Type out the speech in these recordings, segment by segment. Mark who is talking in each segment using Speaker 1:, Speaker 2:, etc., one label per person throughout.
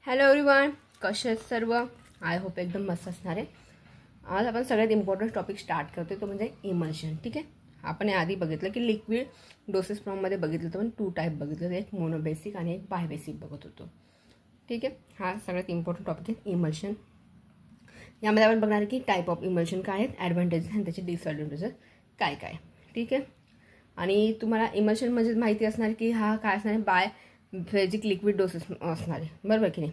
Speaker 1: Hello everyone, कसे आहेत सर्व? आय होप एकदम मस्त असणार आहे. आज आपण सगळ्यात इम्पॉर्टंट टॉपिक स्टार्ट करतो तो म्हणजे इमल्शन. ठीक आहे, आपण आधी बघितलं की लिक्विड डोसेस फॉर्ममध्ये बघितलं तर पण 2 टाईप बघितलं, एक मोनोबेसिक आणि एक बायबेसिक बघत होतो. ठीक आहे, हा सगळ्यात इम्पॉर्टंट टॉपिक आहे इमल्शन. यामध्ये आपण बघणार की टाईप ऑफ इमल्शन काय आहेत, ॲडव्हान्टेजेस आणि त्याचे डिसएडव्हान्टेजेस काय काय. ठीक आहे, आणि तुम्हाला इमल्शन म्हणजे माहिती असणार की हा काय असणार आहे, बाय फेजिक लिक्विड डोसेस असणार आहे, बरोबर की नाही.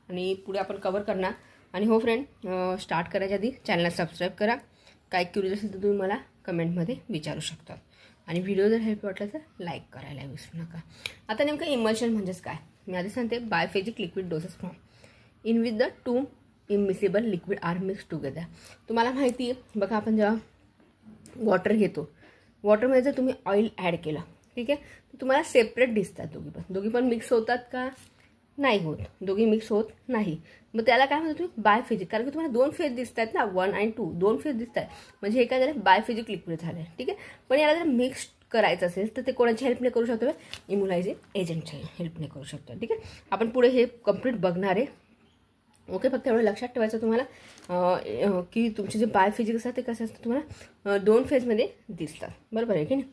Speaker 1: आणि पुढे आपण कवर करणार. आणि हो फ्रेंड, स्टार्ट करायच्या आधी चॅनलला सबस्क्राईब करा. काय क्युरियस असेल तर तुम्ही मला कमेंटमध्ये विचारू शकता. आणि व्हिडिओ जर हेल्प वाटला तर लाईक करायला विसरू नका. आता नेमकं इमल्शन म्हणजेच काय मी आधी सांगते. Biphasic liquid doses form in with the 2 immiscible liquid are mix together. तुम्हाला माहिती आहे बघा, आपण जेव्हा वॉटर घेतो, वॉटरमध्ये जर तुम्ही ऑइल ॲड केलं, ठीक आहे, तर तुम्हाला सेपरेट दिसतात दोघी पण मिक्स होतात का? नाही होत, दोघी मिक्स होत नाही. मग त्याला काय म्हणतो तुम्ही बायफेजिक, कारण की तुम्हाला 2 फेज दिसत आहेत ना, 1 आणि 2 2 फेज दिसत आहेत, म्हणजे हे काय झालं, बायफेजिक लिक्विड झालं आहे. ठीक आहे, पण याला जर मिक्स करायचं असेल तर ते कोणाच्या हेल्पने करू शकतो? इम्युलायझिंग एजंटच्या हेल्पने करू शकतो. ठीक आहे, आपण पुढे हे कंप्लीट बघणार आहे. ओके, फक्त एवढं लक्षात ठेवायचं तुम्हाला की तुमचे जे बायफेजिक असतात ते कसे असतात, तुम्हाला 2 फेजमध्ये दिसतात, बरोबर आहे की नाही.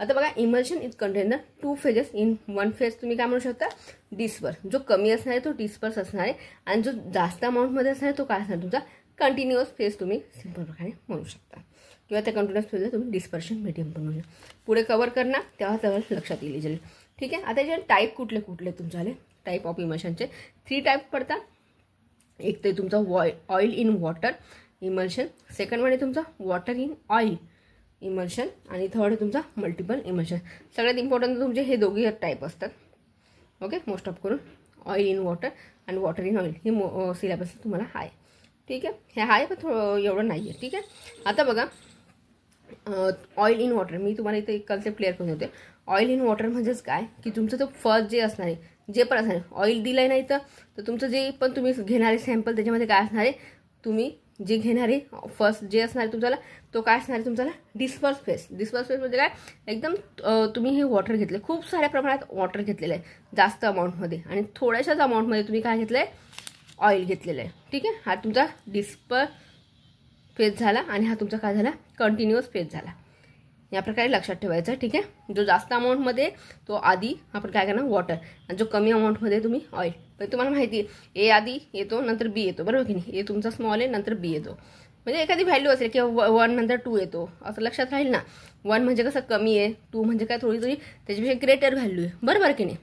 Speaker 1: आता बघा, emulsion is content the 2 phases in 1 phase. तुम्ही काय म्हणू शकता, डिस्पर्स. जो कमी असणार आहे तो डिस्पर्स असणार आहे, आणि जो जास्त अमाऊंटमध्ये असणार आहे तो काय असणार, तुमचा कंटिन्युअस फेज तुम्ही सिंपल प्रकारे म्हणू शकता, किंवा त्या कंटिन्युअस फेजला तुम्ही डिस्पर्शन मीडियम पण म्हणू शकता. पुढे कवर करणार तेव्हा तेव्हा लक्षात येईल. ठीक आहे, आता याचे टाईप कुठले कुठले तुमच्याले टाईप ऑफ इमल्शनचे 3 टाईप पडतात. एक ते तुमचा oil in water emulsion, second one आहे तुमचा वॉटर इन ऑइल इमल्शन, आणि थर्ड आहे तुमचा मल्टिपल इमल्शन. सगळ्यात इम्पॉर्टंट तुमचे हे दोघी टाईप असतात. ओके, मोस्ट ऑफ करून ऑइल इन वॉटर आणि water in oil he syllabus तुम्हाला आहे. ठीक आहे, हे आहे पण थोडं एवढं नाही आहे. ठीक आहे, आता बघा, ऑइल इन वॉटर मी तुम्हाला इथे एक कन्सेप्ट क्लिअर करून देते. ऑइल इन वॉटर म्हणजेच काय की तुमचं तो फर्स्ट जे असणार आहे, जे पण असणार आहे, ऑइल दिलं नाही तर तुमचं जे पण तुम्ही घेणारे सॅम्पल त्याच्यामध्ये काय असणार आहे, तुम्ही जे घेणारे फर्स्ट जे असणार आहे तुमच्याला तो काय असणार आहे, तुमच्याला डिस्पर्स फेज. डिस्पर्स फेज म्हणजे काय, एकदम तुम्ही हे वॉटर घेतले, खूप साऱ्या प्रमाणात वॉटर घेतलेलं आहे जास्त अमाऊंटमध्ये, आणि थोड्याशाच अमाऊंटमध्ये तुम्ही काय घेतलं आहे, ऑइल घेतलेलं आहे. ठीक आहे, हा तुमचा डिस्पर्स फेज झाला, आणि हा तुमचा काय झाला, कंटिन्युअस फेज झाला. या प्रकारे लक्षात ठेवायचं. ठीक आहे, जो जास्त अमाऊंटमध्ये तो आधी आपण काय करणार वॉटर, आणि जो कमी अमाऊंटमध्ये तुम्ही ऑइल. पण तुम्हाला माहिती आहे ए आधी येतो नंतर बी येतो, बरोबर की नाही. ए तुमचा स्मॉल आहे नंतर बी येतो, म्हणजे एखादी व्हॅल्यू असेल किंवा 1 नंतर 2 येतो, असं लक्षात राहील ना. 1 म्हणजे कसं कमी आहे, 2 म्हणजे काय थोडी त्याच्यापेक्षा ग्रेटर व्हॅल्यू आहे, बरोबर की नाही.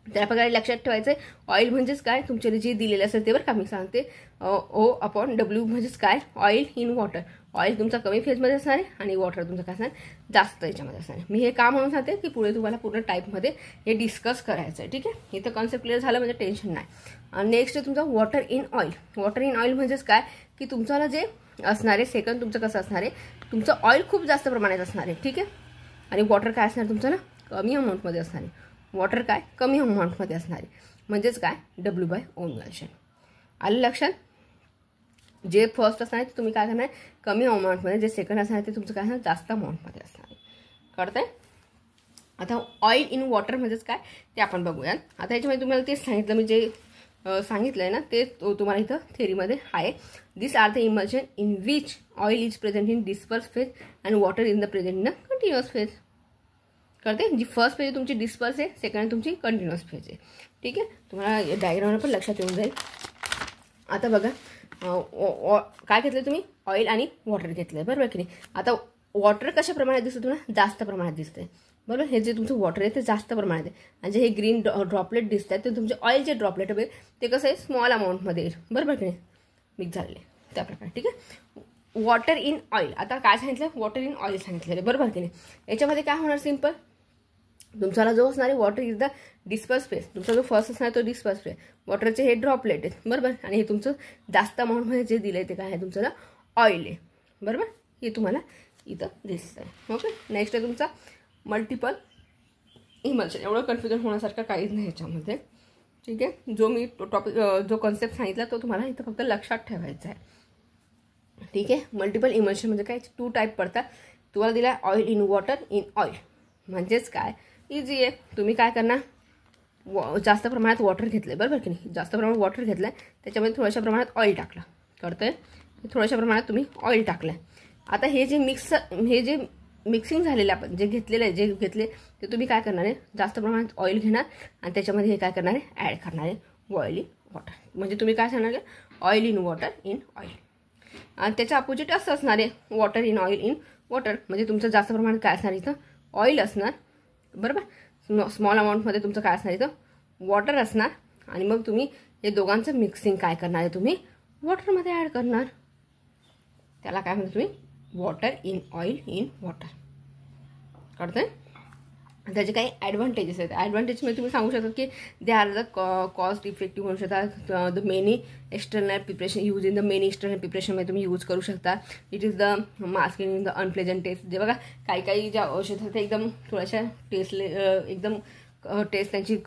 Speaker 1: त्या प्रकारे लक्षात ठेवायचं आहे. ऑइल म्हणजेच काय, तुमच्याकडे जे दिलेलं असेल ते बरं का मी सांगते, O/W म्हणजेच काय, ऑइल इन वॉटर. ऑइल तुमचा कमी फेजमध्ये असणार आहे आणि वॉटर तुमचं काय असणार, जास्त याच्यामध्ये असणार आहे. मी हे का म्हणून सांगते की पुढे तुम्हाला पूर्ण टाईपमध्ये हे डिस्कस करायचं आहे. ठीक आहे, इथं कॉन्सेप्ट क्लिअर झालं म्हणजे टेन्शन नाही. आणि नेक्स्ट आहे तुमचा water in oil. Water in oil म्हणजेच काय की तुमच्याला जे असणार आहे, सेकंड तुमचं कसं असणार आहे, तुमचं ऑइल खूप जास्त प्रमाणात असणार आहे. ठीक आहे, आणि वॉटर काय असणार तुमचं कमी अमाऊंटमध्ये असणार आहे. वॉटर काय कमी अमाऊंटमध्ये असणार आहे, म्हणजेच काय W/O इमल्शन. आलं लक्षात. जे फर्स्ट असणार आहे ते तुम्ही काय करणार, कमी अमाऊंटमध्ये, जे सेकंड असणार आहे ते तुमचं काय असणार, जास्त अमाऊंटमध्ये असणार आहे. कळतंय. आता ऑइल इन वॉटर म्हणजेच काय ते आपण बघूयात. आता याच्यामध्ये तुम्हाला तेच सांगितलं, मी जे सांगितलं आहे ना ते तुम्हाला इथं थेअरीमध्ये आहे. This are the emulsion in which oil is present in disperse phase and water in the present in the continuous phase. कळते. जी फर्स्ट फेज तुमची डिस्पर्स आहे, सेकंड तुमची कंटिन्युअस फेज आहे. ठीक आहे, तुम्हाला डायग्रामवर पण लक्षात येऊन जाईल. आता बघा, काय घेतलं तुम्ही, ऑइल आणि वॉटर घेतलं आहे, बरोबर की नाही. आता वॉटर कशा प्रमाणात दिसतं तुम्हाला, जास्त प्रमाणात दिसतंय, बरोबर. हे जे तुमचं वॉटर आहे ते जास्त प्रमाणात आहे, आणि जे हे ग्रीन ड्रॉपलेट दिसत आहेत ते तुमचे ऑइलचे ड्रॉपलेट आहे, ते कसं आहे स्मॉल अमाऊंटमध्ये येईल, बरोबर की नाही, मिक्स झालेले त्याप्रकारे. ठीक आहे, वॉटर इन ऑइल. आता काय सांगितलं, वॉटर इन ऑइल सांगितलेलं आहे, बरोबर की नाही. याच्यामध्ये काय होणार, सिम्पल तुमचा जो असणार आहे water is the disperse phase. तुमचा जो फर्स्ट असणार तो डिस्पर्स फेज, वॉटरचे हे ड्रॉपलेट आहेत, बरोबर. आणि हे तुमचं जास्त अमाऊंटमध्ये जे दिलं आहे ते काय आहे, तुमचं ऑइल आहे, बरोबर. हे तुम्हाला इथं दिसतं आहे. ओके, नेक्स्ट आहे तुमचा मल्टिपल इमल्शन. एवढं कन्फ्युजन होण्यासारखं काहीच नाही ह्याच्यामध्ये. ठीक आहे, जो मी टॉपिक जो कॉन्सेप्ट सांगितला तो तुम्हाला इथं फक्त लक्षात ठेवायचा आहे. ठीक आहे, मल्टिपल इमल्शन म्हणजे काय, 2 टाईप पडतात. तुम्हाला दिला oil in water in oil, म्हणजेच काय इझी आहे. तुम्ही काय करणार, जास्त प्रमाणात वॉटर घेतलं आहे, बरोबर की नाही, जास्त प्रमाणात वॉटर घेतलं आहे, त्याच्यामध्ये थोड्याशा प्रमाणात ऑइल टाकलं, कळतं आहे, थोड्याशा प्रमाणात तुम्ही ऑइल टाकलं आहे. आता हे जे मिक्सिंग झालेलं आपण जे घेतलेलं आहे, जे घेतले ते तुम्ही काय करणार आहे, जास्त प्रमाणात ऑइल घेणार आणि त्याच्यामध्ये हे काय करणार आहे, ॲड करणार आहे बॉइलिंग वॉटर. म्हणजे तुम्ही काय सांगणार आहे, oil in water in oil. आणि त्याच्या अपोजिट असं असणार आहे, water in oil in water. म्हणजे तुमचं जास्त प्रमाणात काय असणार इथं, ऑइल असणार, बरोबर. स्मॉल अमाऊंटमध्ये तुमचं काय असणार इथं, वॉटर असणार. आणि मग तुम्ही हे दोघांचं मिक्सिंग काय करणार आहे, तुम्ही वॉटरमध्ये ॲड करणार. त्याला काय म्हणतो तुम्ही, water in oil in water, कळतं आहे. त्याचे काही ॲडव्हान्टेजेस आहेत. ॲडव्हान्टेजमध्ये तुम्ही सांगू शकता की they are the cost effective होऊ शकतात. The many external preparation use in the many external प्रिपरेशनमध्ये तुम्ही यूज करू शकता. It is the masking in the unpleasant taste. जे बघा काही ज्या औषध ते एकदम थोड्याशा एकदम टेस्ट त्यांची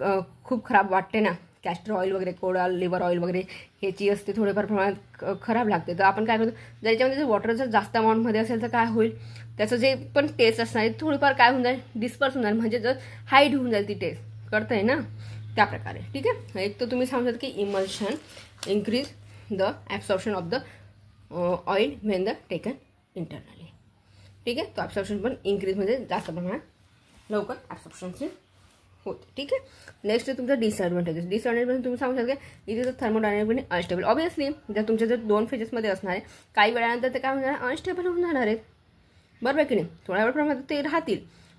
Speaker 1: खूप खराब वाटते ना, कॅस्टर ऑइल वगैरे, कोडा लिव्हर ऑइल वगैरे ह्याची असते, थोडेफार प्रमाणात खराब लागते. तर आपण काय करतो, जर याच्यामध्ये जर वॉटर जर जास्त अमाऊंटमध्ये असेल तर काय होईल, त्याचं जे पण टेस्ट असणार आहे थोडीफार काय होऊन जाईल, डिस्पर्स होऊन जाईल, म्हणजे जर हाईड होऊन जाईल ती टेस्ट, कळतं आहे ना, त्या प्रकारे. ठीक आहे. एक तर तुम्ही सांगू शकता की emulsion increase the absorption of the oil when the taken internally. ठीक आहे. तो ॲब्सॉर्प्शन पण इन्क्रीज, म्हणजे जास्त प्रमाणात लवकर ॲब्सॉर्प्शनचे होते. ठीक आहे. नेक्स्ट तुमचं डिसएडव्हान्टेज तुम्ही सांगू शकता इथे तर थर्मोडायनॅमिकली अनस्टेबल. ऑब्वियसली जर तुमच्या जर 2 फेजेसमध्ये असणार आहे, काही वेळानंतर ते काय होणार, अनस्टेबल होऊन जाणार आहेत, बरोबर की नाही. थोड्या वेळ प्रमाणात ते राहतील,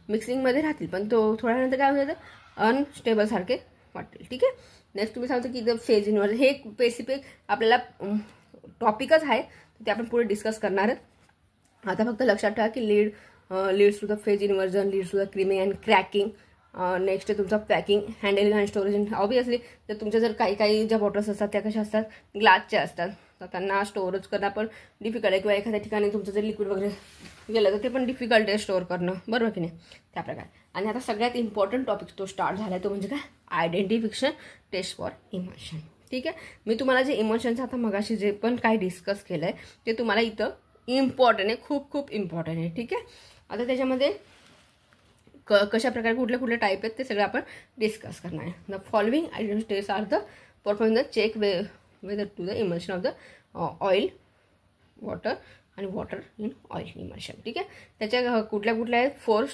Speaker 1: मिक्सिंगमध्ये राहतील, पण तो थोड्या वेळानंतर काय होऊन जातं, अनस्टेबल सारखे वाटतील. ठीक आहे. नेक्स्ट तुम्ही सांगता की द फेज इन्व्हर्जन, हे एक स्पेसिफिक आपल्याला टॉपिकच आहे, ते आपण पुढे डिस्कस करणार आहोत. आता फक्त लक्षात ठेवा की leads to the phase inversion, leads to the creaming and cracking. Next तुमचा packing, handling and storage. Obviously जर तुमच्या जर काही ज्या बॉटल्स असतात त्या कशा असतात, ग्लासच्या असतात, तर त्यांना स्टोरेज करणं पण डिफिकल्ट आहे, किंवा एखाद्या ठिकाणी तुमचं जर लिक्विड वगैरे गेलं तर ते पण डिफिकल्ट आहे स्टोअर करणं, बरोबर की नाही, त्या प्रकारे. आणि आता सगळ्यात इम्पॉर्टंट टॉपिक तो स्टार्ट झाला आहे, तो म्हणजे काय, आयडेंटिफिकेशन टेस्ट फॉर इमल्शन. ठीक आहे. मी तुम्हाला जे इमल्शनचं आता मगाशी जे पण काही डिस्कस केलं आहे ते तुम्हाला इथं इम्पॉर्टंट आहे, खूप इम्पॉर्टंट आहे. ठीक आहे. आता त्याच्यामध्ये कशा प्रकारे कुठले टाईप आहेत ते सगळं आपण डिस्कस करणार आहे. The following identification test are the performing the check whether to the emulsion of the oil water आणि वॉटर इन ऑइल इमल्शन. ठीक आहे. त्याच्या कुठल्या आहेत 4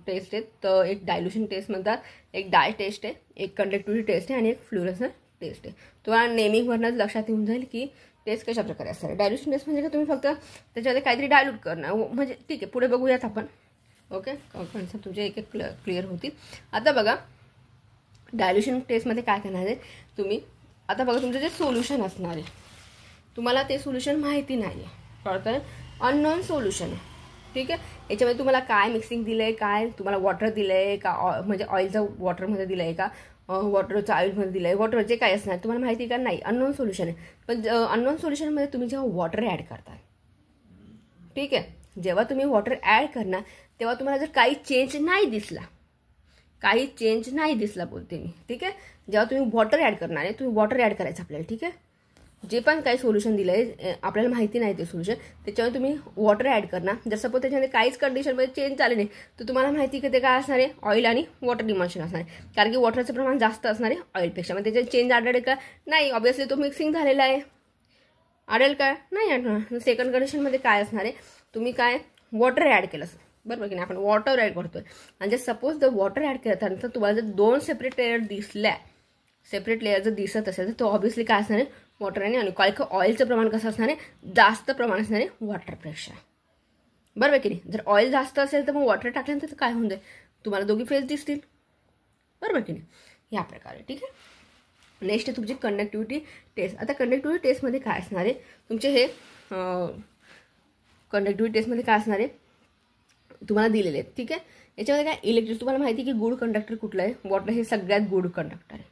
Speaker 1: टेस्ट आहेत. तर एक डायल्युशन टेस्ट म्हणतात, एक डाय टेस्ट आहे, एक कंडक्टिव्हिटी टेस्ट आहे आणि एक फ्लुरोसन्स टेस्ट आहे. तुम्हाला नेमिंगवरनंच लक्षात येऊन जाईल की टेस्ट कशा प्रकारे असतात. डायल्युशन टेस्ट म्हणजे का, तुम्ही फक्त त्याच्यामध्ये काहीतरी डायल्यूट करणं, म्हणजे ठीक आहे, पुढे बघूयात आपण. ओके, कॉन्सेप्ट तुमचे एक क्लिअर होतील. आता बघा डायल्युशन टेस्टमध्ये काय करणार आहे तुम्ही. आता बघा तुमचं जे सोल्युशन असणार आहे, तुम्हाला ते सोल्युशन माहिती नाही आहे, कळतं, अननोन सोल्युशन आहे. ठीक आहे. याच्यामध्ये तुम्हाला काय मिक्सिंग दिलं आहे, काय तुम्हाला वॉटर दिलं आहे का, म्हणजे ऑइलचं वॉटरमध्ये दिलं आहे का, वॉटरचं ऑइलमध्ये दिलं आहे, वॉटर जे काय असणार तुम्हाला माहिती का, नाही, अननोन सोल्युशन आहे. पण अननोन सोल्युशनमध्ये तुम्ही जेव्हा वॉटर ॲड करता, ठीक आहे, जेव्हा तुम्ही वॉटर ॲड करणार तेव्हा तुम्हाला जर काही चेंज नाही दिसला बोलते मी. ठीक आहे. जेव्हा तुम्ही वॉटर ॲड करणार आहे, तुम्ही वॉटर ॲड करायचं आपल्याला. ठीक आहे. जे पण काही सोल्युशन दिलं आहे आपल्याला माहिती नाही ते सोल्युशन, त्याच्यावर तुम्ही वॉटर ॲड करणार. जर सपोज त्याच्यामध्ये काहीच कंडिशनमध्ये चेंज झाले नाही तर तुम्हाला माहिती की ते काय असणार आहे, ऑइल आणि वॉटर इमल्शन असणार आहे, कारण की वॉटरचं प्रमाण जास्त असणार आहे ऑइलपेक्षा. मग त्याच्यात चेंज आढळेल का, नाही, ऑब्वियसली तो मिक्सिंग झालेला आहे, आढळेल का, नाही आढळणार. सेकंड कंडिशनमध्ये काय असणार आहे, तुम्ही काय वॉटर ॲड केलं, बरोबर की नाही, आपण वॉटर ॲड करतोय. आणि जर सपोज जर वॉटर ॲड केल्यानंतर तुम्हाला जर 2 सेपरेट लेअर जर दिसत असेल तर तो ऑब्वियसली काय असणार आहे, वॉटर आणि कारण ऑइलचं प्रमाण कसं असणार आहे, जास्त प्रमाण असणार आहे वॉटरपेक्षा, बरोबर की नाही. जर ऑइल जास्त असेल तर मग वॉटर टाकल्यानंतर काय होऊन जाईल, तुम्हाला दोघी फेज दिसतील, बरोबर की नाही, या प्रकारे. ठीक आहे. नेक्स्ट आहे तुमची कंडक्टिव्हिटी टेस्ट. आता कंडक्टिव्हिटी टेस्टमध्ये काय असणार आहे, तुमचे हे कंडक्टिव्हिटी टेस्टमध्ये काय असणार आहे तुम्हाला दिलेले आहेत. ठीक आहे. याच्यामध्ये काय इलेक्ट्रिक, तुम्हाला माहिती आहे की गुड कंडक्टर कुठलं आहे, वॉटर हे सगळ्यात गुड कंडक्टर आहे,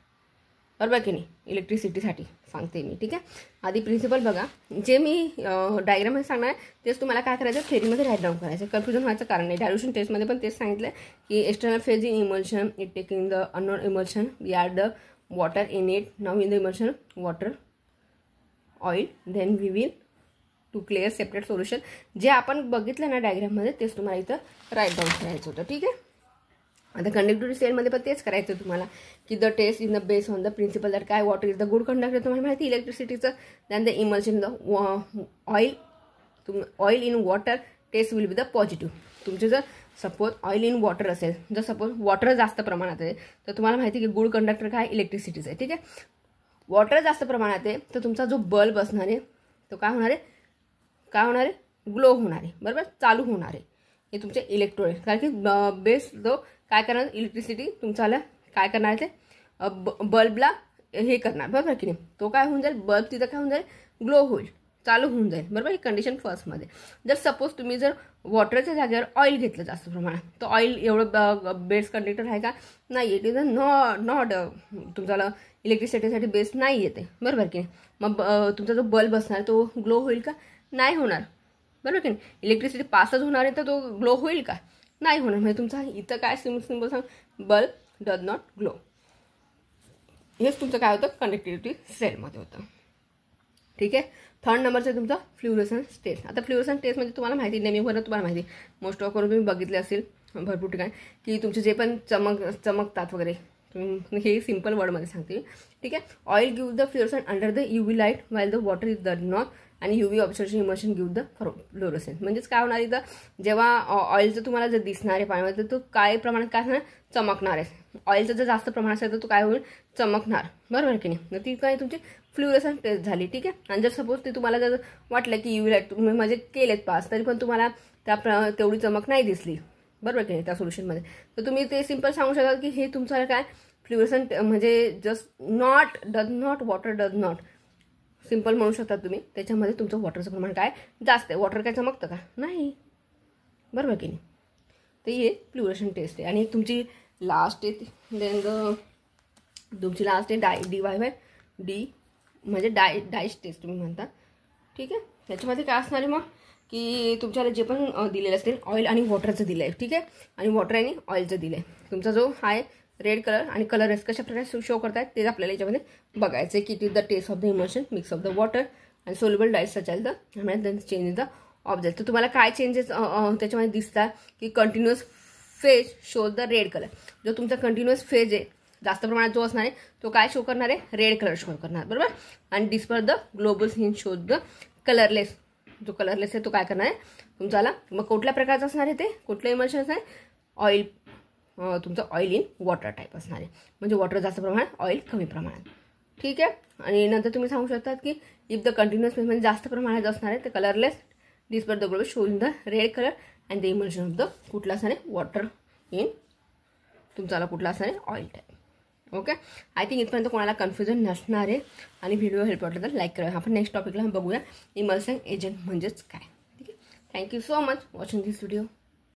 Speaker 1: बरोबर की नाही, इलेक्ट्रिसिटीसाठी सांगते मी. ठीक आहे. आधी प्रिन्सिपल बघा, जे मी डायग्राममध्ये सांगणार आहे तेच तुम्हाला काय करायचं, थेरीमध्ये राईट डाऊन करायचं, कन्फ्युजन व्हायचं कारण नाही. डायल्युशन टेस्टमध्ये पण तेच सांगितलं की external phase in emulsion, it taking the unknown emulsion, we add the water in it, now in the emulsion water oil, then we will to clear separate solution. जे आपण बघितलं ना डायग्राममध्ये तेच तुम्हाला इथं राईट डाऊन करायचं होतं. ठीक आहे. आता कंडक्टिव्हिटी सेलमध्ये पण तेच करायचं तुम्हाला की the test in the base on the principle that काय water is the good conductor तुम्हाला माहिती इलेक्ट्रिसिटीचं. Then the emulsion the oil in water test will be the positive. तुमचे जर सपोज ऑइल इन वॉटर असेल, जर सपोज वॉटर जास्त प्रमाणात आहे तर तुम्हाला माहिती आहे की गुड कंडक्टर काय इलेक्ट्रिसिटीच आहे. ठीक आहे, वॉटर जास्त प्रमाणात आहे तर तुमचा जो बल्ब असणार आहे तो काय होणार आहे ग्लो होणार आहे, बरोबर, चालू होणार आहे. हे तुमचे इलेक्ट्रोड आहे, कारण की बेस जो काय करणार इलेक्ट्रिसिटी तुमच्याला काय करणार आहे ते बल्बला हे करणार, बरोबर की नाही. तो काय होऊन जाईल बल्ब तिथं काय होऊन जाईल ग्लो होईल, चालू होऊन जाईल, बरोबर. ही कंडिशन फर्स्टमध्ये. जर सपोज तुम्ही जर वॉटरच्या जागेवर ऑइल घेतलं जास्त प्रमाणात तर ऑइल एवढं बेस्ट कंडक्टर आहे का, नाही. इट इज नॉट तुमच्याला इलेक्ट्रिसिटीसाठी बेस्ट नाही येते, बरोबर की नाही. मग तुमचा जो बल्ब असणार तो ग्लो होईल का, नाही होणार, बरोबर की नाही. इलेक्ट्रिसिटी पासच होणार आहे तर तो ग्लो होईल का, नाही होणार. म्हणजे तुमचा इथं काय सिम्पल सांग बल्ब डज नॉट ग्लो. हेच तुमचं काय होतं कंडक्टिव्हिटी सेलमध्ये होतं. ठीक आहे. थर्ड नंबरचं तुमचा फ्ल्युरोसन्स टेस्ट. आता फ्ल्युरोसन्स टेस्ट म्हणजे तुम्हाला माहिती नेहमीभर तुम्हाला माहिती मोस्ट ऑफ करून तुम्ही बघितले असेल भरपूर ठिकाणी की तुमचे जे पण चमकतात वगैरे, हे सिम्पल वर्डमध्ये सांगते. ठीक आहे. Oil give the fluorescence under the UV light while the water is does not आणि UV observation immersion give the fluorescence. म्हणजेच काय होणार इथं जेव्हा ऑइलचं तुम्हाला जर दिसणार आहे पाण्यामध्ये तर तो काय प्रमाणात काय होणार चमकणार आहे. ऑइलचं जर जास्त प्रमाणात असेल तर तो काय होईल चमकणार, बरोबर की नाही. ती काय तुमची फ्ल्युरोसन्स टेस्ट झाली. ठीक आहे. आणि जर सपोज ते तुम्हाला जर वाटलं की UV लाईट तुम्ही म्हणजे केलेत पास तरी पण तुम्हाला त्या तेवढी चमक नाही दिसली, बरोबर की नाही त्या सोल्युशनमध्ये, तर तुम्ही ते सिम्पल सांगू शकाल की हे तुमचं काय फ्ल्युरोसन्स म्हणजे just does not water does not simple म्हणू शकता तुम्ही. त्याच्यामध्ये तुमचं वॉटरचं प्रमाण काय जास्त आहे. वॉटर काय चमकतं का, नाही, बरोबर की नाही. तर हे फ्ल्युरोसन्स टेस्ट आहे. आणि तुमची लास्ट आहे देन तुमची लास्ट आहे DY म्हणजे डायस टेस्ट तुम्ही म्हणता. ठीक आहे. त्याच्यामध्ये काय असणार आहे मग की तुमच्याला जे पण दिलेलं असेल ऑइल आणि वॉटरचं दिलं आहे. ठीक आहे. आणि वॉटर आणि ऑइलचं दिलं आहे. तुमचा जो आहे रेड कलर आणि कलर कशा प्रकारे शो करतायत ते आपल्याला याच्यामध्ये बघायचं आहे की it is the test of the immersion mix of the water आणि soluble dyes such as the change in the object. तर तुम्हाला काय चेंजेस त्याच्यामध्ये दिसतात की continuous phase shows the red colour. जो तुमचा कंटिन्युअस फेज आहे जास्त प्रमाणात जो असणार आहे तो काय शो करणार आहे रेड कलर शो करणार, बरोबर. आणि disperse the global scene shows the colourless. जो कलरलेस आहे तो काय करणार आहे तुमच्याला मग कुठल्या प्रकारचं असणार आहे ते कुठलं इमर्शन असणार आहे ऑइल तुमचं ऑइल इन वॉटर टाईप असणार आहे. म्हणजे वॉटर जास्त प्रमाणात ऑइल कमी प्रमाणात. ठीक आहे. आणि नंतर तुम्ही सांगू शकतात की इफ द कंटिन्युअस फेज म्हणजे जास्त प्रमाणात असणार आहे ते colourless disperse the global show in the red colour and the immersion of the कुठला असणार आहे वॉटर इन तुमच्याला कुठला असणार आहे oil type. Okay. I think इथपर्यंत कोणाला कन्फ्युजन नसणार आहे. आणि व्हिडिओ हेल्प वाटलं तर लाईक करा. आपण नेक्स्ट टॉपिकला बघूया इमर्शन एजंट म्हणजेच काय. ठीक आहे. थँक्यू सो मच वॉचिंग दिस व्हिडिओ.